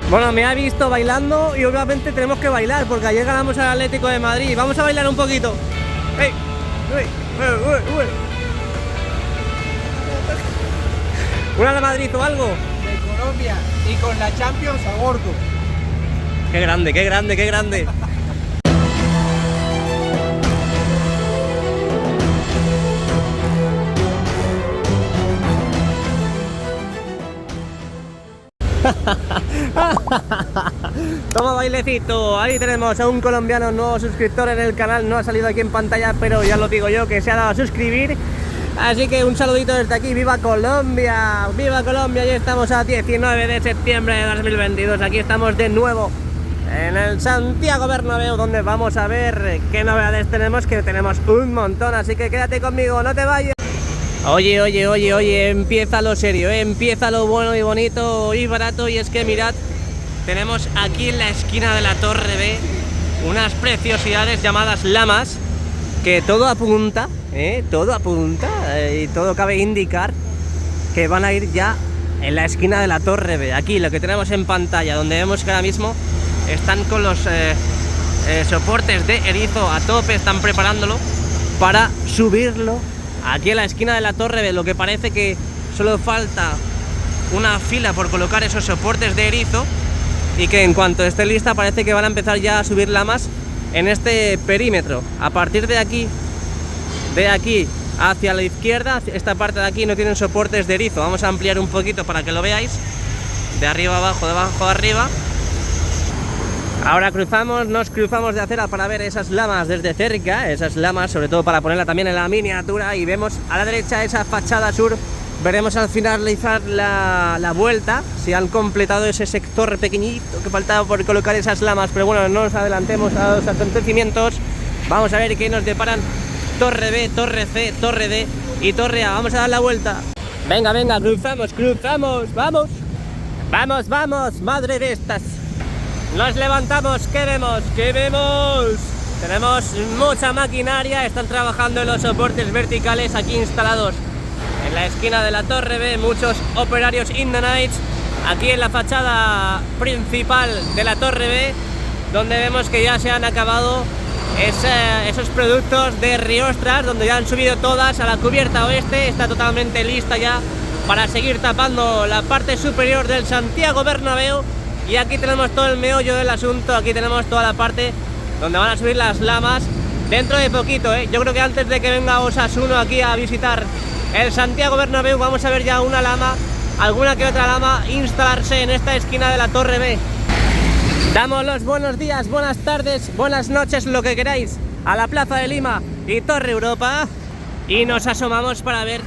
Bueno, me ha visto bailando y obviamente tenemos que bailar porque ayer ganamos al Atlético de Madrid. Vamos a bailar un poquito. ¡Ey! ¡Uy! ¡Uy! ¡Uy! ¿Una de Madrid o algo? De Colombia y con la Champions a bordo. ¡Qué grande, qué grande, qué grande! Toma bailecito, ahí tenemos a un colombiano nuevo suscriptor en el canal, no ha salido aquí en pantalla, pero ya lo digo yo que se ha dado a suscribir. Así que un saludito desde aquí, ¡viva Colombia! ¡Viva Colombia! Ya estamos a 19 de septiembre de 2022, aquí estamos de nuevo en el Santiago Bernabéu, donde vamos a ver qué novedades tenemos, que tenemos un montón, así que quédate conmigo, no te vayas. Oye, empieza lo serio, empieza lo bueno y bonito y barato, y es que mirad, tenemos aquí en la esquina de la Torre B unas preciosidades llamadas lamas, que todo apunta, y todo cabe indicar que van a ir ya en la esquina de la Torre B. Aquí lo que tenemos en pantalla, donde vemos que ahora mismo están con los soportes de erizo a tope, están preparándolo para subirlo aquí en la esquina de la Torre B. Lo que parece que solo falta una fila por colocar esos soportes de erizo, y que en cuanto esté lista parece que van a empezar ya a subir lamas en este perímetro. A partir de aquí hacia la izquierda, esta parte de aquí no tienen soportes de erizo. Vamos a ampliar un poquito para que lo veáis, de arriba a abajo, de abajo a arriba. Ahora nos cruzamos de acera para ver esas lamas desde cerca, esas lamas, sobre todo para ponerla también en la miniatura, y vemos a la derecha esa fachada sur. Veremos al finalizar la vuelta si han completado ese sector pequeñito que faltaba por colocar esas lamas, pero bueno, no nos adelantemos a los acontecimientos. Vamos a ver qué nos deparan Torre B, Torre C, Torre D y Torre A. Vamos a dar la vuelta. Venga, cruzamos, vamos, madre de estas. Nos levantamos, ¿qué vemos? Tenemos mucha maquinaria, están trabajando en los soportes verticales aquí instalados en la esquina de la Torre B, muchos operarios in the night, aquí en la fachada principal de la Torre B, donde vemos que ya se han acabado esos productos de riostras, donde ya han subido todas a la cubierta oeste. Está totalmente lista ya para seguir tapando la parte superior del Santiago Bernabéu. Y aquí tenemos todo el meollo del asunto, aquí tenemos toda la parte donde van a subir las lamas dentro de poquito, Yo creo que antes de que venga Osasuna aquí a visitar el Santiago Bernabéu, vamos a ver ya una lama, alguna que otra lama, instalarse en esta esquina de la Torre B. Damos los buenos días, buenas tardes, buenas noches, lo que queráis, a la Plaza de Lima y Torre Europa, y nos asomamos para ver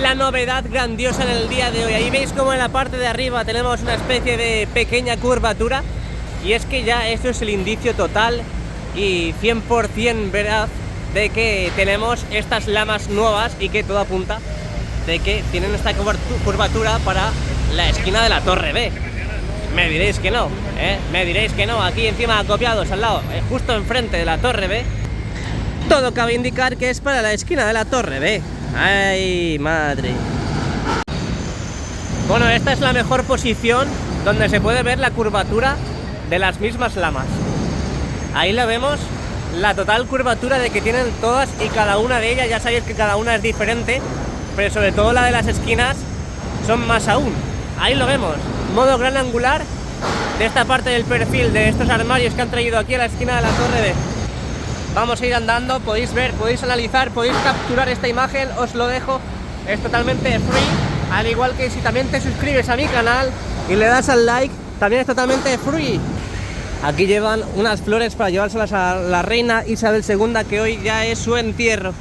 la novedad grandiosa en el día de hoy. Ahí veis como en la parte de arriba tenemos una especie de pequeña curvatura, y es que ya esto es el indicio total y 100% veraz de que tenemos estas lamas nuevas, y que todo apunta de que tienen esta curvatura para la esquina de la Torre B. Me diréis que no, me diréis que no. Aquí encima acopiados al lado, justo enfrente de la Torre B, todo cabe indicar que es para la esquina de la Torre B. ¡Ay, madre! Bueno, esta es la mejor posición donde se puede ver la curvatura de las mismas lamas. Ahí la vemos, la total curvatura de que tienen todas y cada una de ellas. Ya sabéis que cada una es diferente, pero sobre todo la de las esquinas son más aún. Ahí lo vemos, modo gran angular de esta parte del perfil de estos armarios que han traído aquí a la esquina de la Torre B. Vamos a ir andando, podéis ver, podéis analizar, podéis capturar esta imagen, os lo dejo, es totalmente free, al igual que si también te suscribes a mi canal y le das al like, también es totalmente free. Aquí llevan unas flores para llevárselas a la reina Isabel II, que hoy ya es su entierro.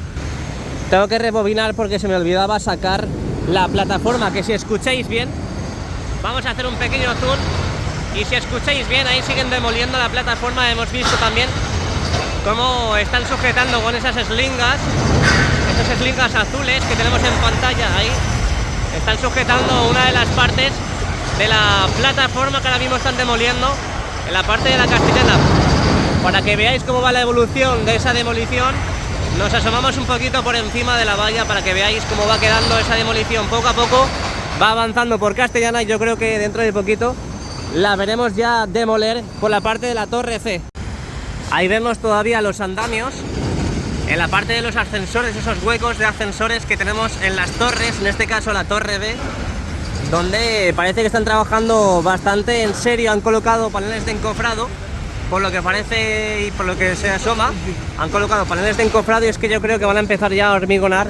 Tengo que rebobinar porque se me olvidaba sacar la plataforma, que si escucháis bien, vamos a hacer un pequeño zoom, y si escucháis bien, ahí siguen demoliendo la plataforma. Hemos visto también cómo están sujetando con esas eslingas azules que tenemos en pantalla. Ahí están sujetando una de las partes de la plataforma que ahora mismo están demoliendo en la parte de la Castellana. Para que veáis cómo va la evolución de esa demolición, nos asomamos un poquito por encima de la valla para que veáis cómo va quedando esa demolición. Poco a poco va avanzando por Castellana, y yo creo que dentro de poquito la veremos ya demoler por la parte de la torre C. Ahí vemos todavía los andamios. En la parte de los ascensores, esos huecos de ascensores que tenemos en las torres, en este caso la torre B, donde parece que están trabajando bastante en serio. Han colocado paneles de encofrado, por lo que parece y por lo que se asoma, han colocado paneles de encofrado, y es que yo creo que van a empezar ya a hormigonar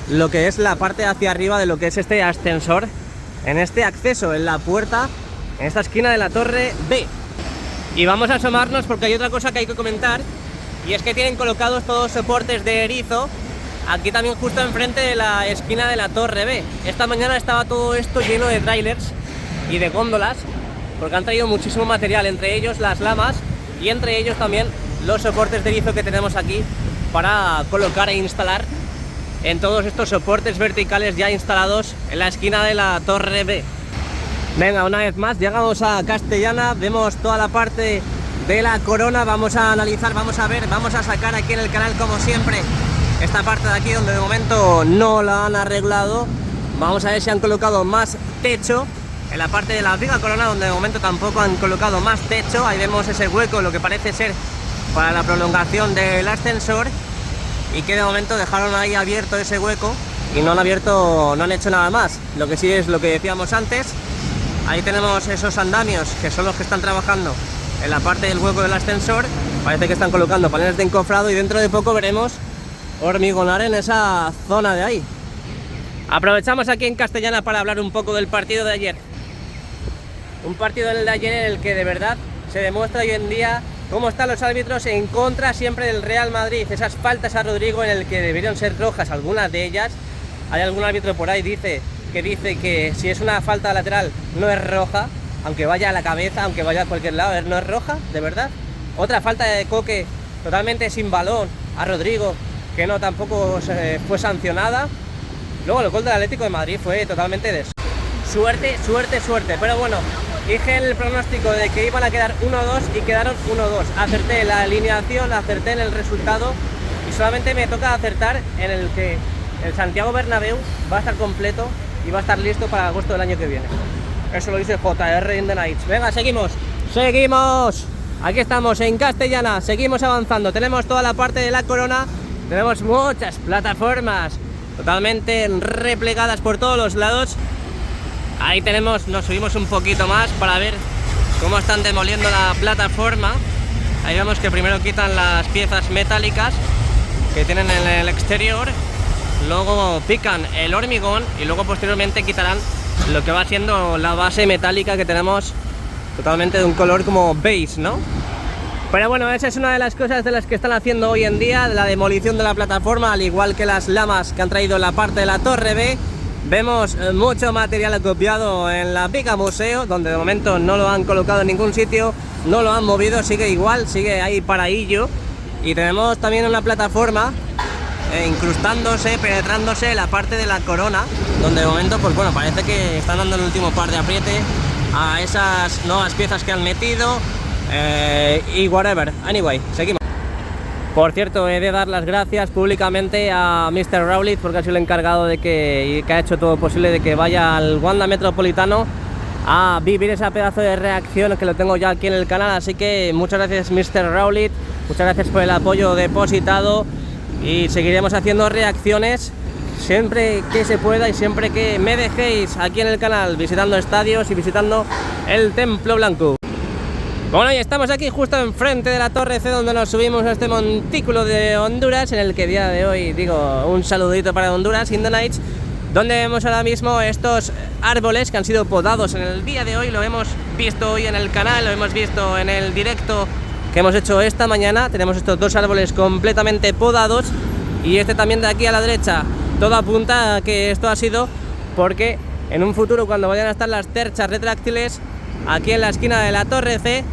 lo que es la parte hacia arriba de lo que es este ascensor, en este acceso, en la puerta, en esta esquina de la torre B. Y vamos a asomarnos porque hay otra cosa que hay que comentar, y es que tienen colocados todos soportes de erizo aquí también justo enfrente de la esquina de la torre B. Esta mañana estaba todo esto lleno de trailers y de góndolas, porque han traído muchísimo material, entre ellos las lamas y entre ellos también los soportes de erizo que tenemos aquí para colocar e instalar en todos estos soportes verticales ya instalados en la esquina de la torre B. Venga, una vez más llegamos a Castellana, vemos toda la parte de la corona, vamos a analizar, vamos a ver, vamos a sacar aquí en el canal como siempre esta parte de aquí donde de momento no la han arreglado. Vamos a ver si han colocado más techo en la parte de la viga corona, donde de momento tampoco han colocado más techo. Ahí vemos ese hueco, lo que parece ser para la prolongación del ascensor, y que de momento dejaron ahí abierto ese hueco y no han abierto, no han hecho nada más. Lo que sí es lo que decíamos antes, ahí tenemos esos andamios que son los que están trabajando en la parte del hueco del ascensor. Parece que están colocando paneles de encofrado y dentro de poco veremos hormigonar en esa zona de ahí. Aprovechamos aquí en Castellana para hablar un poco del partido de ayer. Un partido de ayer en el que de verdad se demuestra hoy en día cómo están los árbitros en contra siempre del Real Madrid. Esas faltas a Rodrigo en el que deberían ser rojas, algunas de ellas. Hay algún árbitro por ahí que dice que si es una falta lateral no es roja, aunque vaya a la cabeza, aunque vaya a cualquier lado, no es roja, de verdad. Otra falta de Coque totalmente sin balón a Rodrigo, que no tampoco fue sancionada. Luego el gol del Atlético de Madrid fue totalmente de suerte, pero bueno, dije el pronóstico de que iban a quedar 1-2 y quedaron 1-2. Acerté la alineación, acerté en el resultado, y solamente me toca acertar en el que el Santiago Bernabéu va a estar completo y va a estar listo para agosto del año que viene. Eso lo dice JR in the Nights. Venga, seguimos. Aquí estamos en Castellana, seguimos avanzando. Tenemos toda la parte de la corona, tenemos muchas plataformas totalmente replegadas por todos los lados. Ahí tenemos, nos subimos un poquito más para ver cómo están demoliendo la plataforma. Ahí vemos que primero quitan las piezas metálicas que tienen en el exterior, luego pican el hormigón y luego posteriormente quitarán lo que va siendo la base metálica que tenemos totalmente de un color como beige, ¿no? Pero bueno, esa es una de las cosas de las que están haciendo hoy en día, la demolición de la plataforma, al igual que las lamas que han traído en la parte de la torre B. Vemos mucho material acopiado en la Viga Museo, donde de momento no lo han colocado en ningún sitio, no lo han movido, sigue igual, sigue ahí paradillo. Y tenemos también una plataforma incrustándose, penetrándose en la parte de la corona, donde de momento, pues bueno, parece que están dando el último par de apriete a esas nuevas piezas que han metido, y whatever. Anyway, seguimos. Por cierto, he de dar las gracias públicamente a Mr. Rowley, porque ha sido el encargado de que ha hecho todo posible de que vaya al Wanda Metropolitano a vivir esa pedazo de reacción que lo tengo ya aquí en el canal. Así que muchas gracias, Mr. Rowley, muchas gracias por el apoyo depositado, y seguiremos haciendo reacciones siempre que se pueda y siempre que me dejéis aquí en el canal, visitando estadios y visitando el Templo Blanco. Bueno, y estamos aquí justo enfrente de la Torre C, donde nos subimos a este montículo de Honduras, en el que día de hoy digo un saludito para Honduras in the Nights, donde vemos ahora mismo estos árboles que han sido podados en el día de hoy. Lo hemos visto hoy en el canal, lo hemos visto en el directo que hemos hecho esta mañana. Tenemos estos dos árboles completamente podados, y este también de aquí a la derecha. Todo apunta a que esto ha sido porque en un futuro, cuando vayan a estar las terchas retráctiles aquí en la esquina de la Torre C,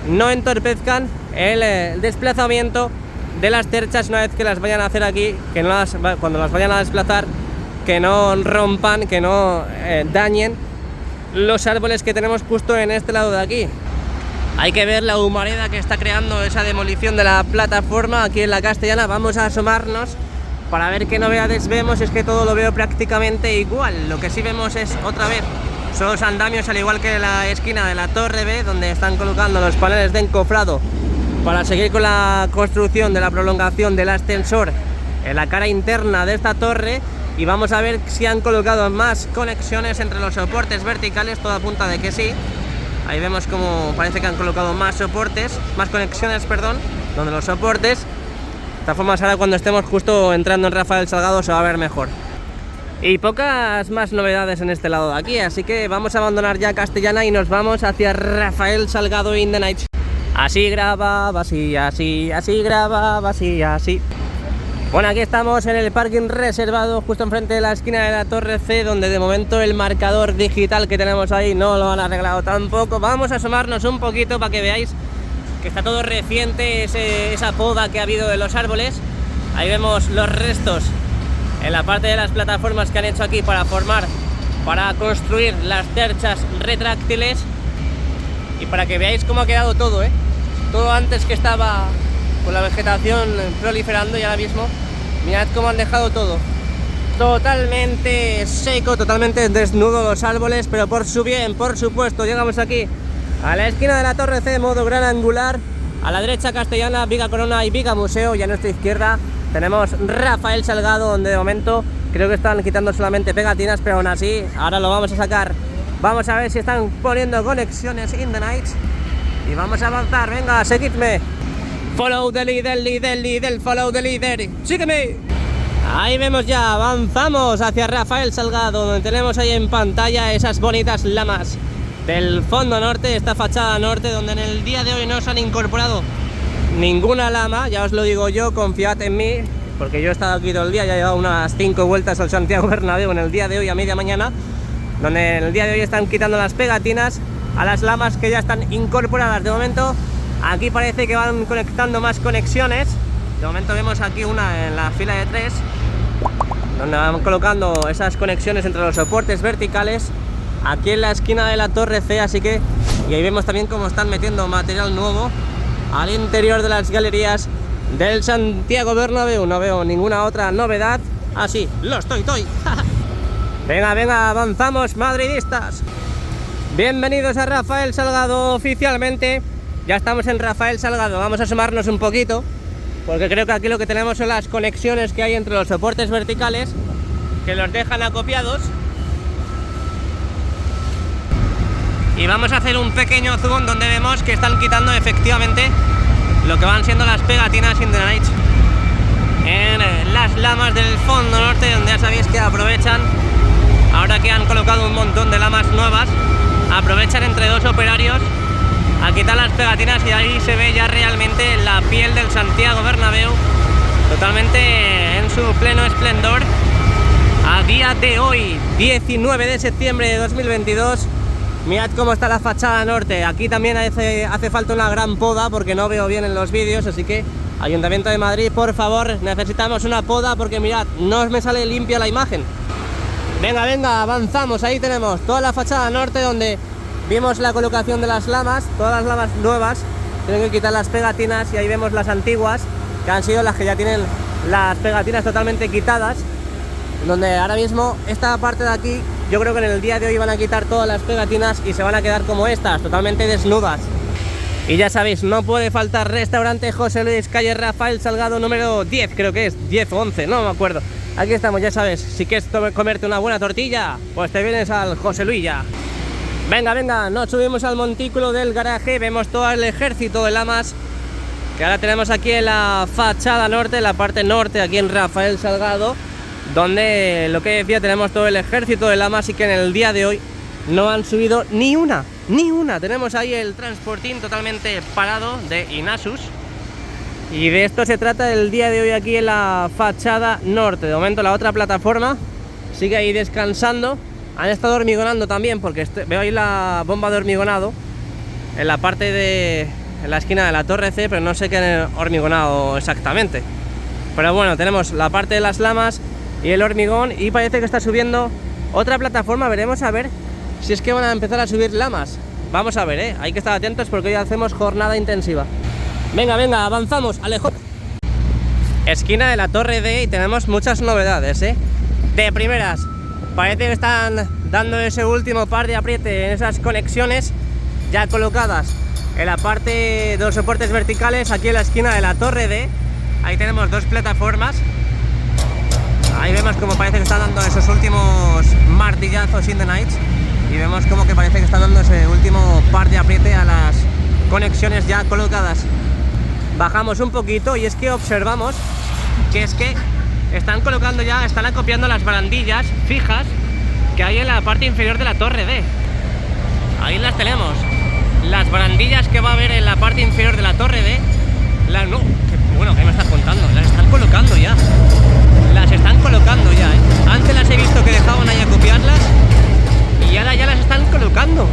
no entorpezcan el desplazamiento de las terchas una vez que las vayan a hacer aquí, que no cuando las vayan a desplazar, que no rompan, que no dañen los árboles que tenemos justo en este lado de aquí. Hay que ver la humareda que está creando esa demolición de la plataforma aquí en la Castellana. Vamos a asomarnos para ver qué novedades vemos. Es que todo lo veo prácticamente igual. Lo que sí vemos es otra vez son los andamios, al igual que la esquina de la Torre B, donde están colocando los paneles de encofrado para seguir con la construcción de la prolongación del ascensor en la cara interna de esta torre. Y vamos a ver si han colocado más conexiones entre los soportes verticales, todo apunta de que sí. Ahí vemos como parece que han colocado más conexiones, perdón, donde los soportes. De esta forma ahora cuando estemos justo entrando en Rafael Salgado se va a ver mejor. Y pocas más novedades en este lado de aquí, así que vamos a abandonar ya Castellana y nos vamos hacia Rafael Salgado in the night. Así grababa, así grababa, así. Bueno, aquí estamos en el parking reservado justo enfrente de la esquina de la Torre C, donde de momento el marcador digital que tenemos ahí no lo han arreglado tampoco. Vamos a asomarnos un poquito para que veáis que está todo reciente, esa poda que ha habido de los árboles. Ahí vemos los restos en la parte de las plataformas que han hecho aquí para construir las cerchas retráctiles. Y para que veáis cómo ha quedado todo, todo antes que estaba con la vegetación proliferando, y ahora mismo mirad cómo han dejado todo totalmente seco, totalmente desnudo los árboles, pero por su bien, por supuesto. Llegamos aquí a la esquina de la Torre C, modo gran angular. A la derecha Castellana, Viga Corona y Viga Museo, y a nuestra izquierda tenemos Rafael Salgado, donde de momento creo que están quitando solamente pegatinas, pero aún así ahora lo vamos a sacar. Vamos a ver si están poniendo conexiones in the night y vamos a avanzar. Venga, seguidme. Follow the leader, follow the leader. Sígueme. Ahí vemos ya, avanzamos hacia Rafael Salgado, donde tenemos ahí en pantalla esas bonitas lamas del fondo norte, esta fachada norte, donde en el día de hoy no se han incorporado ninguna lama. Ya os lo digo yo, confiad en mí, porque yo he estado aquí todo el día, ya he llevado unas 5 vueltas al Santiago Bernabéu en el día de hoy a media mañana, donde en el día de hoy están quitando las pegatinas a las lamas que ya están incorporadas. De momento aquí parece que van conectando más conexiones. De momento vemos aquí una en la fila de 3, donde van colocando esas conexiones entre los soportes verticales aquí en la esquina de la Torre C, así que, y ahí vemos también cómo están metiendo material nuevo al interior de las galerías del Santiago Bernabéu. No veo ninguna otra novedad. Así, lo estoy. Venga, avanzamos, madridistas. Bienvenidos a Rafael Salgado oficialmente. Ya estamos en Rafael Salgado. Vamos a asomarnos un poquito, porque creo que aquí lo que tenemos son las conexiones que hay entre los soportes verticales, que los dejan acopiados. Y vamos a hacer un pequeño zoom donde vemos que están quitando efectivamente lo que van siendo las pegatinas in the night en las lamas del fondo norte, donde ya sabéis que aprovechan, ahora que han colocado un montón de lamas nuevas, aprovechan entre 2 operarios a quitar las pegatinas, y ahí se ve ya realmente la piel del Santiago Bernabéu totalmente en su pleno esplendor a día de hoy, 19 de septiembre de 2022. Mirad cómo está la fachada norte. Aquí también hace falta una gran poda, porque no veo bien en los vídeos, así que Ayuntamiento de Madrid, por favor, necesitamos una poda, porque mirad, no me sale limpia la imagen. Venga, avanzamos. Ahí tenemos toda la fachada norte, donde vimos la colocación de las lamas, todas las lamas nuevas. Tienen que quitar las pegatinas, y ahí vemos las antiguas, que han sido las que ya tienen las pegatinas totalmente quitadas, donde ahora mismo esta parte de aquí, yo creo que en el día de hoy van a quitar todas las pegatinas y se van a quedar como estas, totalmente desnudas. Y ya sabéis, no puede faltar restaurante José Luis, calle Rafael Salgado número 10, creo que es 10 o 11, no me acuerdo. Aquí estamos, ya sabes, si quieres comerte una buena tortilla, pues te vienes al José Luis ya. Venga, nos subimos al montículo del garaje, vemos todo el ejército de lamas que ahora tenemos aquí en la fachada norte, en la parte norte, aquí en Rafael Salgado, donde, lo que decía, tenemos todo el ejército de lamas, y que en el día de hoy no han subido ni una. Tenemos ahí el transportín totalmente parado de Inasus, y de esto se trata el día de hoy aquí en la fachada norte. De momento la otra plataforma sigue ahí descansando. Han estado hormigonando también, porque veo ahí la bomba de hormigonado en la parte en la esquina de la Torre C, pero no sé qué han hormigonado exactamente. Pero bueno, tenemos la parte de las lamas y el hormigón, y parece que está subiendo otra plataforma. Veremos a ver si es que van a empezar a subir lamas. Vamos a ver, hay que estar atentos, porque hoy hacemos jornada intensiva. Venga, avanzamos, Alejo. Esquina de la Torre D, y tenemos muchas novedades, De primeras, parece que están dando ese último par de apriete en esas conexiones ya colocadas en la parte de los soportes verticales aquí en la esquina de la torre D. Ahí tenemos dos plataformas. Ahí vemos como parece que están dando esos últimos martillazos in the night y vemos como que parece que están dando ese último par de apriete a las conexiones ya colocadas. Bajamos un poquito y es que observamos que están colocando ya, están acopiando las barandillas fijas que hay en la parte inferior de la torre D. Ahí las tenemos, las barandillas que va a haber en la parte inferior de la torre D. ¿Qué me estás contando? Las están colocando ya. Las están colocando ya, ¿eh? Antes las he visto que dejaban ahí a copiarlas y ahora ya las están colocando.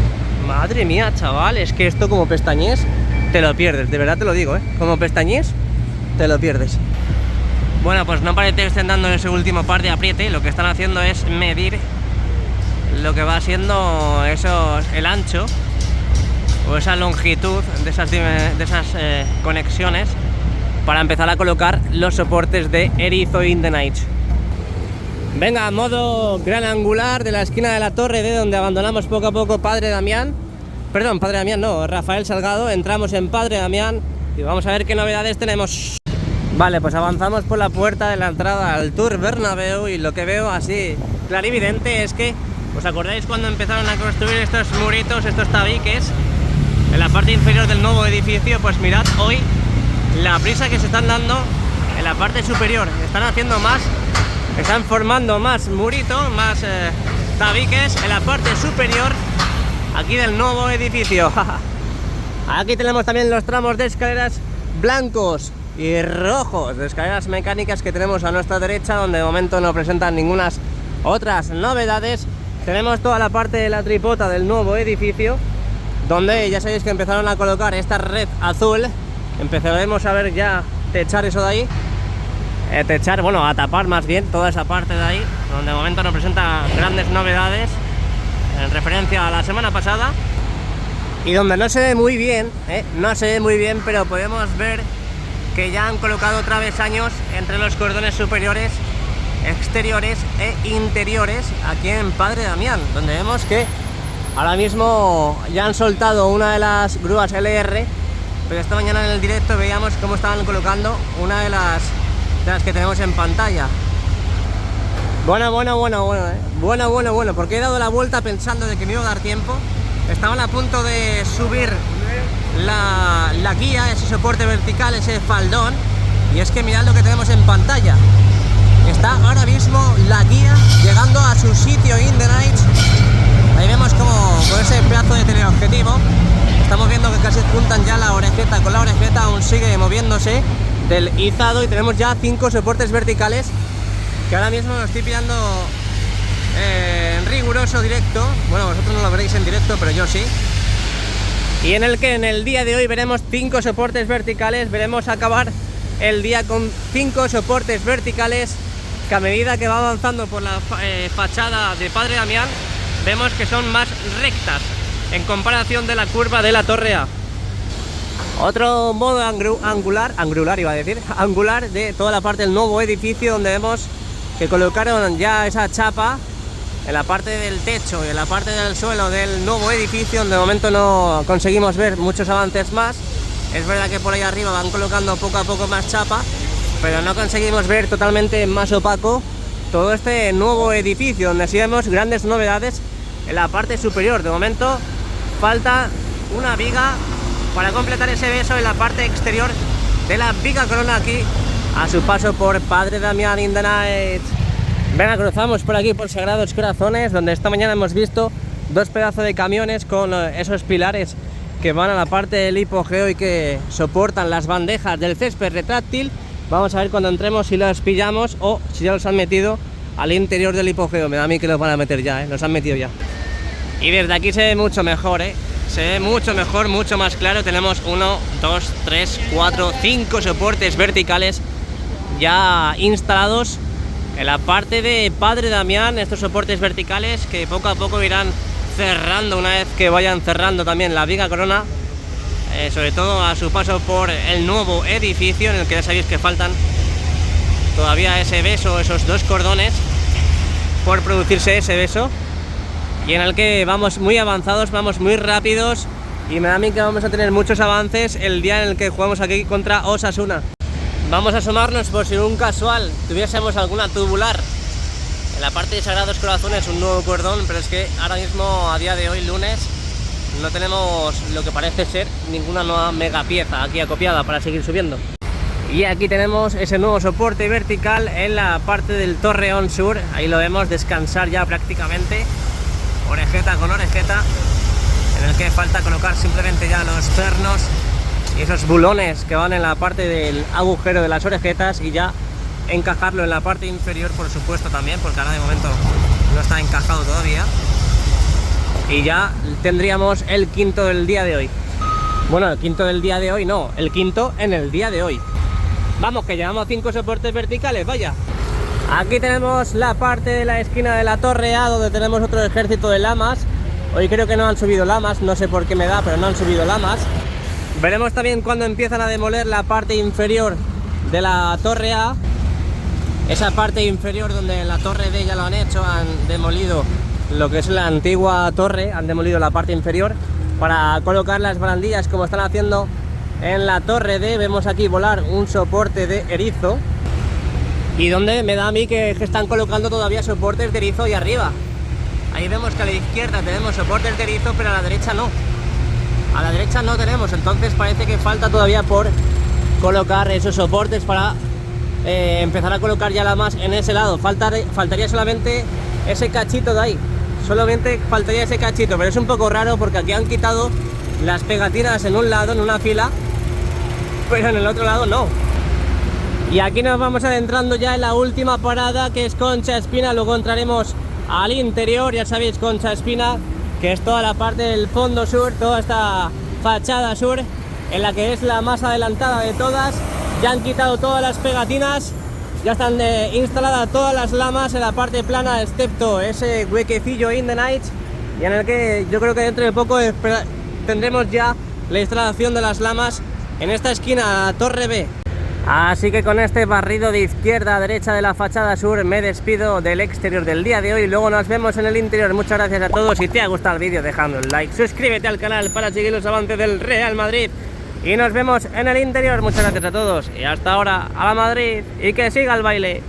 Madre mía, chaval, es que esto como pestañees te lo pierdes, de verdad te lo digo, ¿eh? Como pestañees te lo pierdes. Bueno, pues no parece que estén dando ese último par de apriete, lo que están haciendo es medir lo que va siendo el ancho o esa longitud de esas conexiones para empezar a colocar los soportes de Erizo in the night. Venga, modo gran angular de la esquina de la torre D, donde abandonamos poco a poco Padre Damián. Perdón, Padre Damián no, Rafael Salgado. Entramos en Padre Damián y vamos a ver qué novedades tenemos. Vale, pues avanzamos por la puerta de la entrada al Tour Bernabéu y lo que veo así clarividente es que, ¿os acordáis cuando empezaron a construir estos muritos, estos tabiques en la parte inferior del nuevo edificio? Pues mirad hoy la prisa que se están dando en la parte superior. Están haciendo más, están formando más muritos, más tabiques en la parte superior aquí del nuevo edificio. Aquí tenemos también los tramos de escaleras blancos y rojos, de escaleras mecánicas que tenemos a nuestra derecha, donde de momento no presentan ninguna otras novedades. Tenemos toda la parte de la tripota del nuevo edificio, donde ya sabéis que empezaron a colocar esta red azul. Empezaremos a ver ya techar eso de ahí, a tapar más bien toda esa parte de ahí, donde de momento no presenta grandes novedades en referencia a la semana pasada, y donde no se ve muy bien, pero podemos ver que ya han colocado travesaños entre los cordones superiores, exteriores e interiores aquí en Padre Damián, donde vemos que ahora mismo ya han soltado una de las grúas LR, pero esta mañana en el directo veíamos cómo estaban colocando una de las que tenemos en pantalla. Bueno, porque he dado la vuelta pensando de que me iba a dar tiempo. Estaban a punto de subir la guía, ese soporte vertical, ese faldón, y es que mirad lo que tenemos en pantalla. Está ahora mismo la guía llegando a su sitio in the night. Ahí vemos como con ese pedazo de teleobjetivo estamos viendo que casi juntan ya la orejeta con la orejeta, aún sigue moviéndose del izado, y tenemos ya 5 soportes verticales que ahora mismo lo estoy pillando en riguroso directo. Bueno, vosotros no lo veréis en directo, pero yo sí. Y en el que en el día de hoy veremos 5 soportes verticales, veremos acabar el día con 5 soportes verticales que a medida que va avanzando por la fachada de Padre Damián vemos que son más rectas en comparación de la curva de la Torre A. Otro modo angular de toda la parte del nuevo edificio, donde vemos que colocaron ya esa chapa en la parte del techo y en la parte del suelo del nuevo edificio, donde de momento no conseguimos ver muchos avances más. Es verdad que por ahí arriba van colocando poco a poco más chapa, pero no conseguimos ver totalmente más opaco todo este nuevo edificio, donde sí vemos grandes novedades en la parte superior. De momento falta una viga para completar ese beso en la parte exterior de la viga corona aquí a su paso por Padre Damián in the night. Venga, cruzamos por aquí por Sagrados Corazones, donde esta mañana hemos visto 2 pedazos de camiones con esos pilares que van a la parte del hipogeo y que soportan las bandejas del césped retráctil. Vamos a ver cuando entremos si los pillamos o si ya los han metido al interior del hipogeo. Me da a mí que los van a meter ya, los han metido ya. Y desde aquí se ve mucho mejor, se ve mucho mejor, mucho más claro. Tenemos 1, 2, 3, 4, 5 soportes verticales ya instalados en la parte de Padre Damián. Estos soportes verticales que poco a poco irán cerrando una vez que vayan cerrando también la viga corona, sobre todo a su paso por el nuevo edificio, en el que ya sabéis que faltan todavía ese beso, esos 2 cordones por producirse ese beso. y en el que vamos muy avanzados, vamos muy rápidos, y me da a mí que vamos a tener muchos avances el día en el que jugamos aquí contra Osasuna. Vamos a asomarnos por si un casual tuviésemos alguna tubular en la parte de Sagrados Corazones, un nuevo cordón, pero es que ahora mismo, a día de hoy, lunes, no tenemos lo que parece ser ninguna nueva mega pieza aquí acopiada para seguir subiendo. Y aquí tenemos ese nuevo soporte vertical en la parte del Torreón Sur, ahí lo vemos descansar ya prácticamente, orejeta con orejeta, en el que falta colocar simplemente ya los pernos y esos bulones que van en la parte del agujero de las orejetas, y ya encajarlo en la parte inferior, por supuesto, también, porque ahora de momento no está encajado todavía. Y ya tendríamos el quinto del día de hoy. Bueno, el quinto del día de hoy no, el quinto en el día de hoy. Vamos, que llevamos 5 soportes verticales, vaya. Aquí tenemos la parte de la esquina de la Torre A, donde tenemos otro ejército de lamas. Hoy creo que no han subido lamas, no sé por qué me da, pero no han subido lamas. Veremos también cuando empiezan a demoler la parte inferior de la Torre A. Esa parte inferior donde en la Torre D ya lo han hecho, han demolido lo que es la antigua torre, han demolido la parte inferior para colocar las barandillas como están haciendo en la Torre D. Vemos aquí volar un soporte de erizo, y donde me da a mí que están colocando todavía soportes de erizo y arriba. Ahí vemos que a la izquierda tenemos soportes de erizo, pero a la derecha no. A la derecha no tenemos, entonces parece que falta todavía por colocar esos soportes para empezar a colocar ya lamas en ese lado. Faltaría solamente ese cachito de ahí, solamente faltaría ese cachito, pero es un poco raro porque aquí han quitado las pegatinas en un lado, en una fila, pero en el otro lado no. Y aquí nos vamos adentrando ya en la última parada, que es Concha Espina. Luego entraremos al interior, ya sabéis, Concha Espina, que es toda la parte del fondo sur, toda esta fachada sur, en la que es la más adelantada de todas. Ya han quitado todas las pegatinas, ya están instaladas todas las lamas en la parte plana, excepto ese huequecillo in the night, y en el que yo creo que dentro de poco tendremos ya la instalación de las lamas en esta esquina Torre B. Así que con este barrido de izquierda a derecha de la fachada sur me despido del exterior del día de hoy. Luego nos vemos en el interior. Muchas gracias a todos. Si te ha gustado el vídeo, dejando un like, suscríbete al canal para seguir los avances del Real Madrid, y nos vemos en el interior. Muchas gracias a todos y hasta ahora, a la Madrid, y que siga el baile.